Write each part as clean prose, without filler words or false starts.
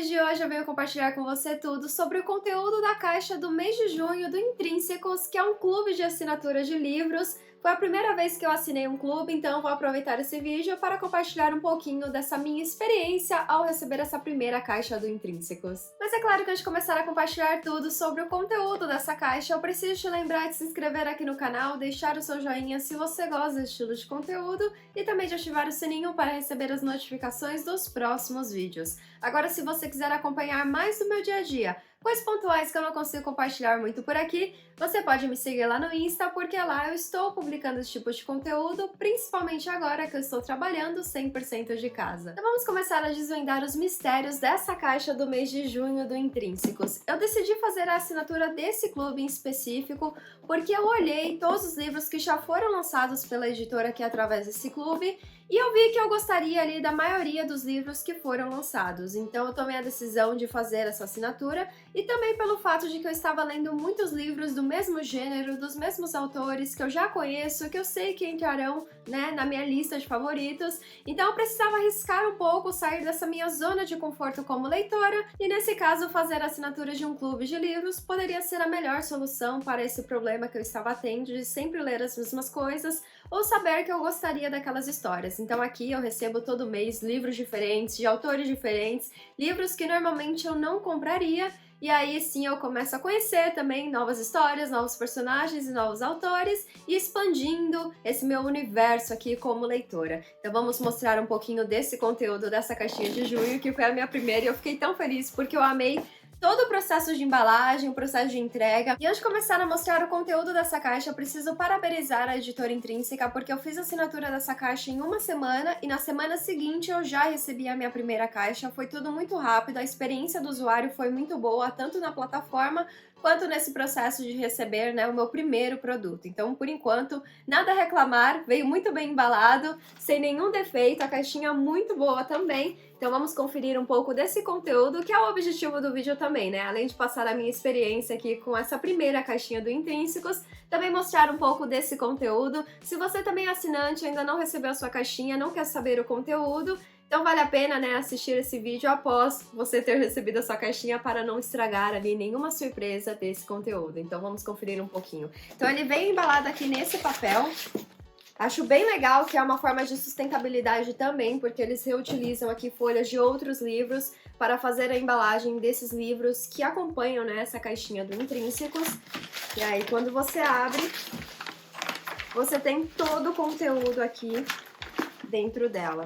de hoje eu venho compartilhar com você tudo sobre o conteúdo da caixa do mês de junho do Intrínsecos, que é um clube de assinatura de livros. Foi a primeira vez que eu assinei um clube, então eu vou aproveitar esse vídeo para compartilhar um pouquinho dessa minha experiência ao receber essa primeira caixa do Intrínsecos. Mas é claro que antes de começar a compartilhar tudo sobre o conteúdo dessa caixa, eu preciso te lembrar de se inscrever aqui no canal, deixar o seu joinha se você gosta desse estilo de conteúdo e também de ativar o sininho para receber as notificações dos próximos vídeos. Agora, se você quiser acompanhar mais do meu dia a dia, coisas pontuais que eu não consigo compartilhar muito por aqui, você pode me seguir lá no Insta, porque lá eu estou publicando esse tipo de conteúdo, principalmente agora que eu estou trabalhando 100% de casa. Então vamos começar a desvendar os mistérios dessa caixa do mês de junho do Intrínsecos. Eu decidi fazer a assinatura desse clube em específico, porque eu olhei todos os livros que já foram lançados pela editora aqui através desse clube, e eu vi que eu gostaria ali da maioria dos livros que foram lançados, então eu tomei a decisão de fazer essa assinatura, e também pelo fato de que eu estava lendo muitos livros do mesmo gênero, dos mesmos autores que eu já conheço, que eu sei que entrarão, né, na minha lista de favoritos, então eu precisava arriscar um pouco, sair dessa minha zona de conforto como leitora, e nesse caso fazer a assinatura de um clube de livros poderia ser a melhor solução para esse problema que eu estava tendo de sempre ler as mesmas coisas, ou saber que eu gostaria daquelas histórias. Então aqui eu recebo todo mês livros diferentes, de autores diferentes, livros que normalmente eu não compraria, e aí sim eu começo a conhecer também novas histórias, novos personagens e novos autores, e expandindo esse meu universo aqui como leitora. Então vamos mostrar um pouquinho desse conteúdo dessa caixinha de junho, que foi a minha primeira, e eu fiquei tão feliz porque eu amei todo o processo de embalagem, o processo de entrega. E antes de começar a mostrar o conteúdo dessa caixa, eu preciso parabenizar a editora Intrínseca, porque eu fiz a assinatura dessa caixa em uma semana e na semana seguinte eu já recebi a minha primeira caixa. Foi tudo muito rápido, a experiência do usuário foi muito boa, tanto na plataforma quanto nesse processo de receber, né, o meu primeiro produto. Então, por enquanto, nada a reclamar, veio muito bem embalado, sem nenhum defeito, a caixinha muito boa também. Então vamos conferir um pouco desse conteúdo, que é o objetivo do vídeo também, né? Além de passar a minha experiência aqui com essa primeira caixinha do Intrínsecos, também mostrar um pouco desse conteúdo. Se você também é assinante, ainda não recebeu a sua caixinha, não quer saber o conteúdo, então vale a pena, né, assistir esse vídeo após você ter recebido a sua caixinha para não estragar ali nenhuma surpresa desse conteúdo. Então vamos conferir um pouquinho. Então ele vem embalado aqui nesse papel. Acho bem legal que é uma forma de sustentabilidade também, porque eles reutilizam aqui folhas de outros livros para fazer a embalagem desses livros que acompanham, né, essa caixinha do Intrínsecos. E aí quando você abre, você tem todo o conteúdo aqui dentro dela.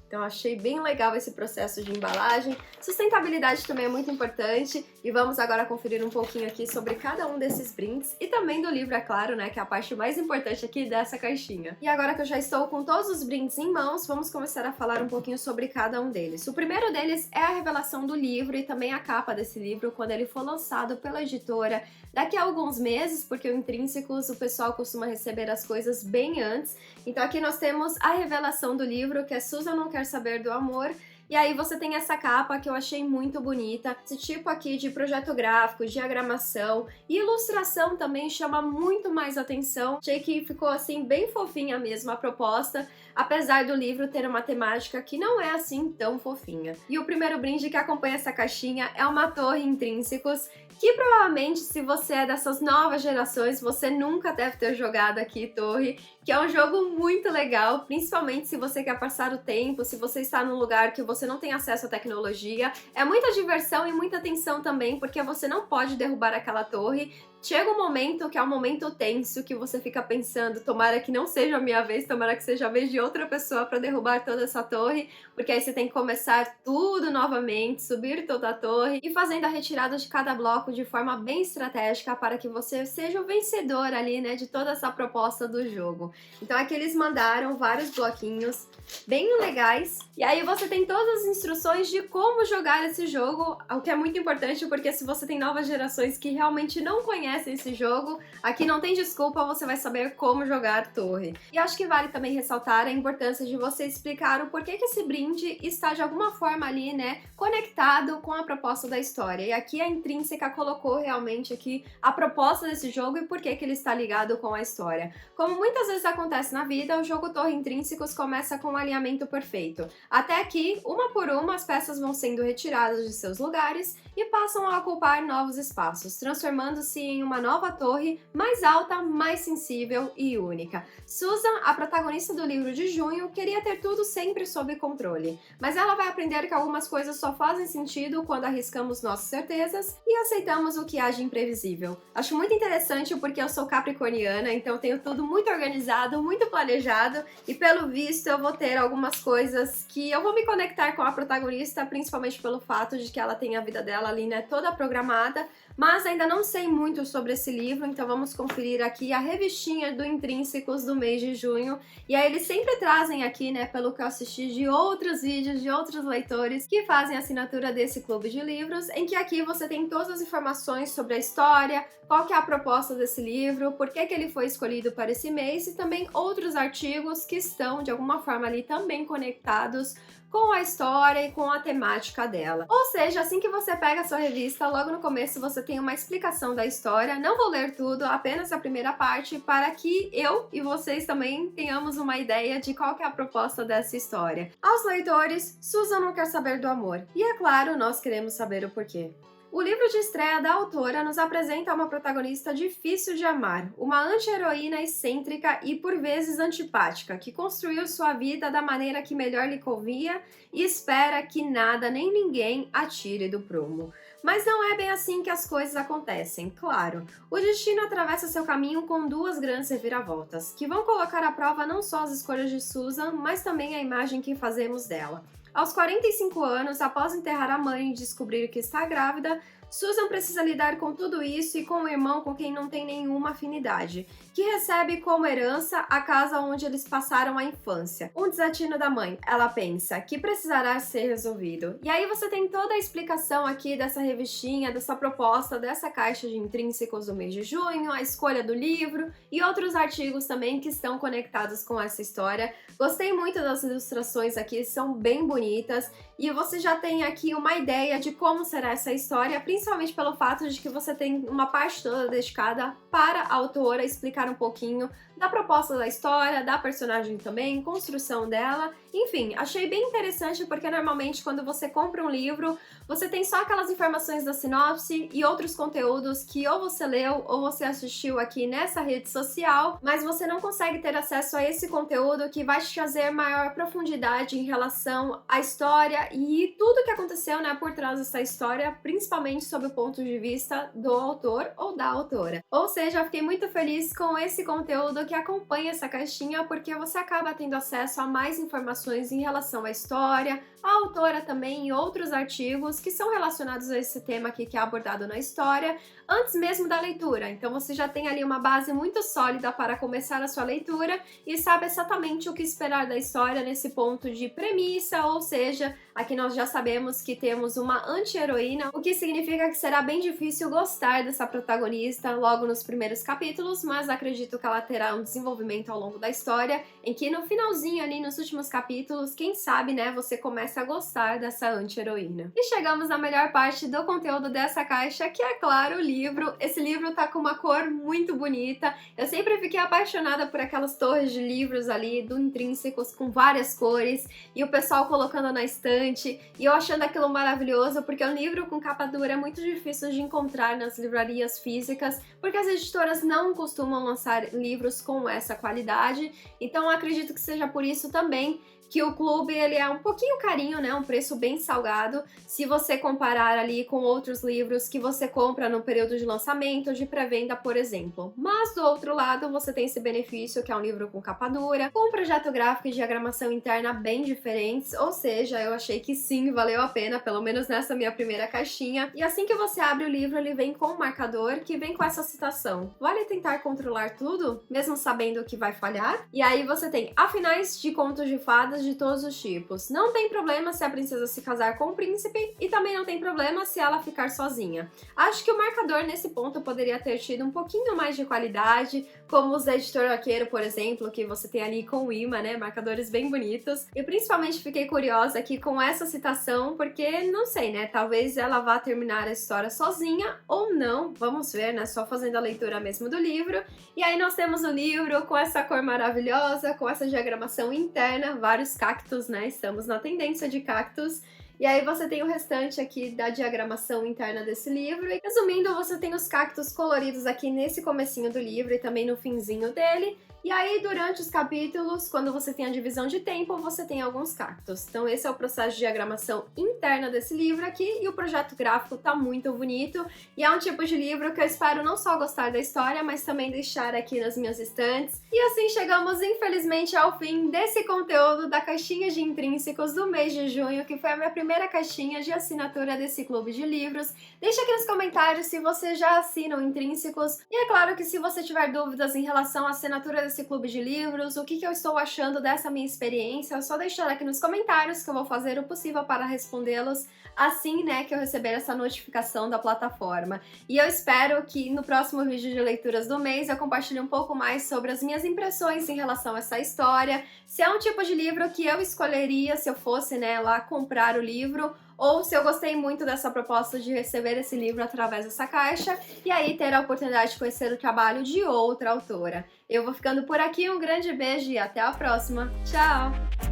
Então achei bem legal esse processo de embalagem. Sustentabilidade também é muito importante. E vamos agora conferir um pouquinho aqui sobre cada um desses brindes. E também do livro, é claro, né, que é a parte mais importante aqui dessa caixinha. E agora que eu já estou com todos os brindes em mãos, vamos começar a falar um pouquinho sobre cada um deles. O primeiro deles é a revelação do livro e também a capa desse livro, quando ele for lançado pela editora daqui a alguns meses, porque o Intrínsecos, o pessoal costuma receber as coisas bem antes. Então aqui nós temos a revelação do livro, que é Susan Não Quer Saber do Amor. E aí você tem essa capa que eu achei muito bonita, esse tipo aqui de projeto gráfico, diagramação e ilustração também chama muito mais atenção. Achei que ficou assim bem fofinha mesmo a proposta, apesar do livro ter uma temática que não é assim tão fofinha. E o primeiro brinde que acompanha essa caixinha é uma torre Intrínsecos, que provavelmente, se você é dessas novas gerações, você nunca deve ter jogado aqui Torre, que é um jogo muito legal, principalmente se você quer passar o tempo, se você está num lugar que você não tem acesso à tecnologia. É muita diversão e muita tensão também, porque você não pode derrubar aquela torre. Chega um momento que é um momento tenso, que você fica pensando, tomara que não seja a minha vez, tomara que seja a vez de outra pessoa para derrubar toda essa torre, porque aí você tem que começar tudo novamente, subir toda a torre e fazendo a retirada de cada bloco de forma bem estratégica para que você seja o vencedor ali, né, de toda essa proposta do jogo. Então aqui eles mandaram vários bloquinhos bem legais, e aí você tem todas as instruções de como jogar esse jogo, o que é muito importante, porque se você tem novas gerações que realmente não conhecem conhecem esse jogo, aqui não tem desculpa, você vai saber como jogar torre. E acho que vale também ressaltar a importância de você explicar o porquê que esse brinde está de alguma forma ali, né, conectado com a proposta da história. E aqui a Intrínseca colocou realmente aqui a proposta desse jogo e por que ele está ligado com a história. Como muitas vezes acontece na vida, o jogo Torre Intrínsecos começa com um alinhamento perfeito. Até aqui, uma por uma, as peças vão sendo retiradas de seus lugares e passam a ocupar novos espaços, transformando-se em uma nova torre mais alta, mais sensível e única. Susan, a protagonista do livro de junho, queria ter tudo sempre sob controle, mas ela vai aprender que algumas coisas só fazem sentido quando arriscamos nossas certezas e aceitamos o que há de imprevisível. Acho muito interessante porque eu sou capricorniana, então eu tenho tudo muito organizado, muito planejado e pelo visto eu vou ter algumas coisas que eu vou me conectar com a protagonista, principalmente pelo fato de que ela tem a vida dela ali, né, toda programada, mas ainda não sei muito sobre esse livro, então vamos conferir aqui a revistinha do Intrínsecos do mês de junho. E aí eles sempre trazem aqui, né, pelo que eu assisti de outros vídeos, de outros leitores que fazem assinatura desse clube de livros, em que aqui você tem todas as informações sobre a história, qual que é a proposta desse livro, por que ele foi escolhido para esse mês e também outros artigos que estão de alguma forma ali também conectados com a história e com a temática dela. Ou seja, assim que você pega a sua revista, logo no começo você tem uma explicação da história. Não vou ler tudo, apenas a primeira parte, para que eu e vocês também tenhamos uma ideia de qual que é a proposta dessa história. Aos leitores, Susan não quer saber do amor. E é claro, nós queremos saber o porquê. O livro de estreia da autora nos apresenta uma protagonista difícil de amar, uma anti-heroína excêntrica e por vezes antipática, que construiu sua vida da maneira que melhor lhe convinha e espera que nada nem ninguém a tire do prumo. Mas não é bem assim que as coisas acontecem, claro. O destino atravessa seu caminho com duas grandes reviravoltas, que vão colocar à prova não só as escolhas de Susan, mas também a imagem que fazemos dela. Aos 45 anos, após enterrar a mãe e descobrir que está grávida, Susan precisa lidar com tudo isso e com o irmão com quem não tem nenhuma afinidade, que recebe como herança a casa onde eles passaram a infância. Um desatino da mãe, ela pensa, que precisará ser resolvido. E aí você tem toda a explicação aqui dessa revistinha, dessa proposta, dessa caixa de intrínsecos do mês de junho, a escolha do livro e outros artigos também que estão conectados com essa história. Gostei muito das ilustrações aqui, são bem bonitas e você já tem aqui uma ideia de como será essa história, principalmente pelo fato de que você tem uma parte toda dedicada para a autora explicar um pouquinho da proposta da história, da personagem também, construção dela. Enfim, achei bem interessante porque normalmente quando você compra um livro, você tem só aquelas informações da sinopse e outros conteúdos que ou você leu ou você assistiu aqui nessa rede social, mas você não consegue ter acesso a esse conteúdo que vai te trazer maior profundidade em relação à história e tudo que aconteceu, né, por trás dessa história, principalmente sob o ponto de vista do autor ou da autora. Ou seja, eu fiquei muito feliz com esse conteúdo que acompanha essa caixinha, porque você acaba tendo acesso a mais informações em relação à história, a autora também e outros artigos que são relacionados a esse tema aqui que é abordado na história, antes mesmo da leitura. Então você já tem ali uma base muito sólida para começar a sua leitura e sabe exatamente o que esperar da história nesse ponto de premissa, ou seja, aqui nós já sabemos que temos uma anti-heroína, o que significa que será bem difícil gostar dessa protagonista logo nos primeiros capítulos, mas acredito que ela terá um desenvolvimento ao longo da história, em que no finalzinho ali, nos últimos capítulos, quem sabe, né, você começa a gostar dessa anti-heroína. E chegamos na melhor parte do conteúdo dessa caixa, que é, claro, o livro. Esse livro tá com uma cor muito bonita. Eu sempre fiquei apaixonada por aquelas torres de livros ali, do Intrínsecos, com várias cores, e o pessoal colocando na estante, e eu achando aquilo maravilhoso, porque um livro com capa dura é muito difícil de encontrar nas livrarias físicas, porque as editoras não costumam lançar livros com essa qualidade, então acredito que seja por isso também que o clube ele é um pouquinho carinho, né? Um preço bem salgado, se você comparar ali com outros livros que você compra no período de lançamento, de pré-venda, por exemplo. Mas do outro lado, você tem esse benefício que é um livro com capa dura, com um projeto gráfico e diagramação interna bem diferentes, ou seja, eu achei que sim, valeu a pena, pelo menos nessa minha primeira caixinha. E assim que você abre o livro, ele vem com um marcador que vem com essa citação: vale tentar controlar tudo, mesmo sabendo que vai falhar? E aí você tem: há finais de contos de fadas namoradas de todos os tipos. Não tem problema se a princesa se casar com o príncipe e também não tem problema se ela ficar sozinha. Acho que o marcador nesse ponto poderia ter tido um pouquinho mais de qualidade, como os da Editora Arqueiro, por exemplo, que você tem ali com o imã, né? Marcadores bem bonitos. Eu principalmente fiquei curiosa aqui com essa citação, porque não sei, né? Talvez ela vá terminar a história sozinha ou não. Vamos ver, né? Só fazendo a leitura mesmo do livro. E aí nós temos o livro com essa cor maravilhosa, com essa diagramação interna, vários cactos, né? Estamos na tendência de cactos. E aí você tem o restante aqui da diagramação interna desse livro. E resumindo, você tem os cactos coloridos aqui nesse comecinho do livro e também no finzinho dele. E aí, durante os capítulos, quando você tem a divisão de tempo, você tem alguns cactos. Então esse é o processo de diagramação interna desse livro aqui, e o projeto gráfico tá muito bonito. E é um tipo de livro que eu espero não só gostar da história, mas também deixar aqui nas minhas estantes. E assim chegamos, infelizmente, ao fim desse conteúdo da caixinha de intrínsecos do mês de junho, que foi a minha primeira caixinha de assinatura desse clube de livros. Deixa aqui nos comentários se você já assina o Intrínsecos. E é claro que se você tiver dúvidas em relação à assinatura desse clube de livros, o que eu estou achando dessa minha experiência, é só deixar aqui nos comentários que eu vou fazer o possível para respondê-los assim, né, que eu receber essa notificação da plataforma. E eu espero que no próximo vídeo de leituras do mês eu compartilhe um pouco mais sobre as minhas impressões em relação a essa história, se é um tipo de livro que eu escolheria se eu fosse, né, lá comprar o livro, ou se eu gostei muito dessa proposta de receber esse livro através dessa caixa, e aí ter a oportunidade de conhecer o trabalho de outra autora. Eu vou ficando por aqui, um grande beijo e até a próxima. Tchau!